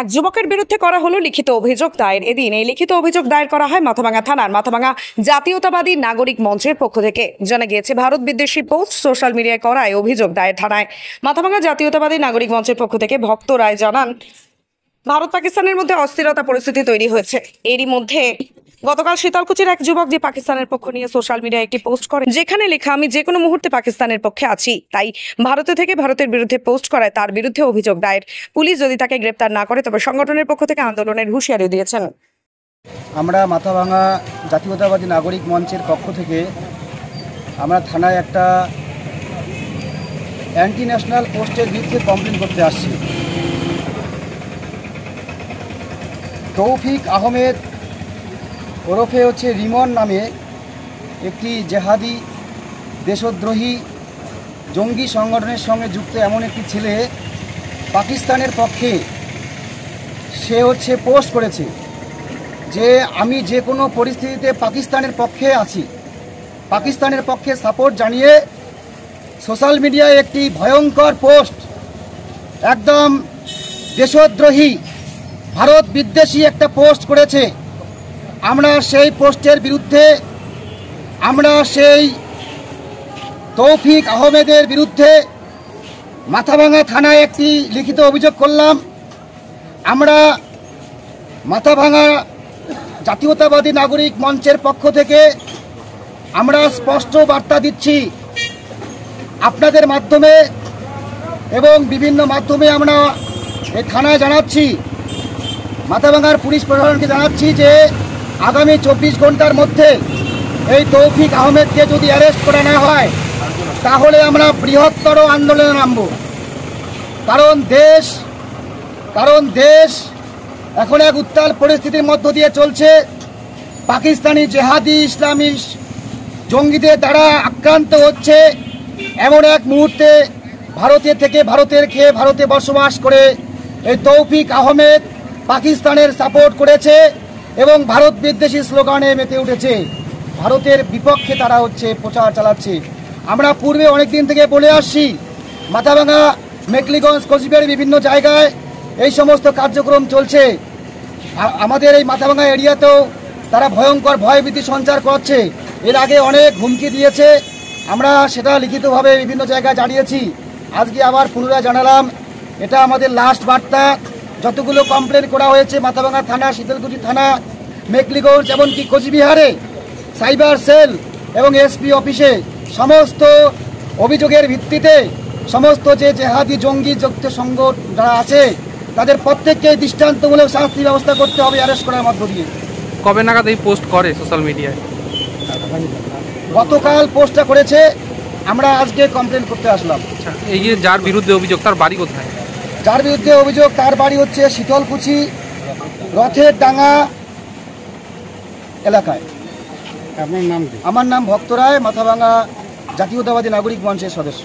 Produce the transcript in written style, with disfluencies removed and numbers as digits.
এক যুবকের বিরুদ্ধে করা হলো লিখিত অভিযোগ দায়ের। এদিন এই লিখিত অভিযোগ দায়ের করা হয় মাথাভাঙা থানার মাথাভাঙা জাতীয়তাবাদী নাগরিক মঞ্চের পক্ষ থেকে। জানা গিয়েছে, ভারত বিদ্বেষী পোস্ট সোশ্যাল মিডিয়ায় করায় অভিযোগ দায়ের থানায়। মাথাভাঙা জাতীয়তাবাদী নাগরিক মঞ্চের পক্ষ থেকে ভক্ত রায় জানান, ভারত পাকিস্তানের মধ্যে অস্থিরতা পরিস্থিতি তৈরি হয়েছে। এরই মধ্যে গতকাল শীতলকুচির এক যুবক যে পাকিস্তানের পক্ষ নিয়ে সোশ্যাল মিডিয়ায় একটি পোস্ট করেন, যেখানে লেখা আমি যে কোনো মুহূর্তে পাকিস্তানের পক্ষে আছি, তাই ভারতে থেকে ভারতের বিরুদ্ধে পোস্ট করায় তার বিরুদ্ধে অভিযোগ দায়ের। পুলিশ যদি তাকে গ্রেপ্তার না করে তবে সংগঠনের পক্ষ থেকে আন্দোলনের হুঁশিয়ারি দিয়েছেন। আমরা মাথাভাঙা জাতীয়তাবাদী নাগরিক মঞ্চের পক্ষ থেকে আমরা থানায় একটা অ্যান্টি ন্যাশনাল পোস্টের বিরুদ্ধে কমপ্লেন করতে আসছি। তৌফিক আহমেদ ওরফে রিমন নামে একটি জেহাদি দেশদ্রোহী জঙ্গি সংগঠনের সঙ্গে যুক্ত এমন একটি ছেলে পাকিস্তানের পক্ষে সে পোস্ট করেছে যে আমি যে কোনো পরিস্থিতিতে পাকিস্তানের পক্ষে আছি। পাকিস্তানের পক্ষে সাপোর্ট জানিয়ে সোশ্যাল মিডিয়ায় একটি ভয়ঙ্কর পোস্ট, একদম দেশদ্রোহী ভারত বিদ্বেষী একটা পোস্ট করেছে। আমরা সেই পোস্টের বিরুদ্ধে আমরা সেই তৌফিক আহমেদের বিরুদ্ধে মাথাভাঙা থানায় একটি লিখিত অভিযোগ করলাম। আমরা মাথাভাঙা জাতীয়তাবাদী নাগরিক মঞ্চের পক্ষ থেকে আমরা স্পষ্ট বার্তা দিচ্ছি আপনাদের মাধ্যমে এবং বিভিন্ন মাধ্যমে আমরা এই থানায় জানাচ্ছি, মাথাভাঙার পুলিশ প্রশাসনকে জানাচ্ছি যে আগামী 24 ঘন্টার মধ্যে এই তৌফিক আহমেদকে যদি অ্যারেস্ট করা না হয় তাহলে আমরা বৃহত্তর আন্দোলনে নামব। কারণ দেশ এখন এক উত্তাল পরিস্থিতির মধ্য দিয়ে চলছে। পাকিস্তানি জেহাদি ইসলামী জঙ্গিদের দ্বারা আক্রান্ত হচ্ছে। এমন এক মুহূর্তে ভারতের খেয়ে ভারতে বসবাস করে এই তৌফিক আহমেদ পাকিস্তানের সাপোর্ট করেছে এবং ভারত বিদ্বেষী স্লোগানে মেতে উঠেছে। ভারতের বিপক্ষে তারা প্রচার চালাচ্ছে। আমরা পূর্বে অনেক দিন থেকে বলে আসছি, মাথাভাঙা, মেকলিগঞ্জ, কোচবিহারের বিভিন্ন জায়গায় এই সমস্ত কার্যক্রম চলছে। আমাদের এই মাথাভাঙা এরিয়াতেও তারা ভয়ঙ্কর ভয়ভীতি সঞ্চার করছে। এর আগে অনেক হুমকি দিয়েছে, আমরা সেটা লিখিতভাবে বিভিন্ন জায়গায় জানিয়েছি। আজকে আবার পুনরায় জানালাম, এটা আমাদের লাস্ট বার্তা। যতগুলো কমপ্লেন করা হয়েছে মাথাভাঙা থানা, শীতলকুচি থানা, মেকলিগঞ্জ, এমনকি কোচবিহারে সাইবার সেল এবং এসপি অফিসে সমস্ত অভিযোগের ভিত্তিতে সমস্ত যে জেহাদি জঙ্গি যুক্ত সংগঠন যারা আছে তাদের প্রত্যেককে দৃষ্টান্তমূলক শাস্তি ব্যবস্থা করতে হবে অ্যারেস্ট করার মধ্য দিয়ে। কবে নাগাদ এই পোস্ট করে সোশ্যাল মিডিয়ায়? গতকাল পোস্টটা করেছে, আমরা আজকে কমপ্লেন করতে আসলাম। এই যে যার বিরুদ্ধে অভিযোগ, তার বাড়ি কোথায়? যার বিরুদ্ধে অভিযোগ তার বাড়ি শীতলকুচি রথের ডাঙ্গা এলাকায়। আপনার নাম কি? আমার নাম ভক্ত রায়, মাথাভাঙা জাতীয়তাবাদী নাগরিক মঞ্চের সদস্য।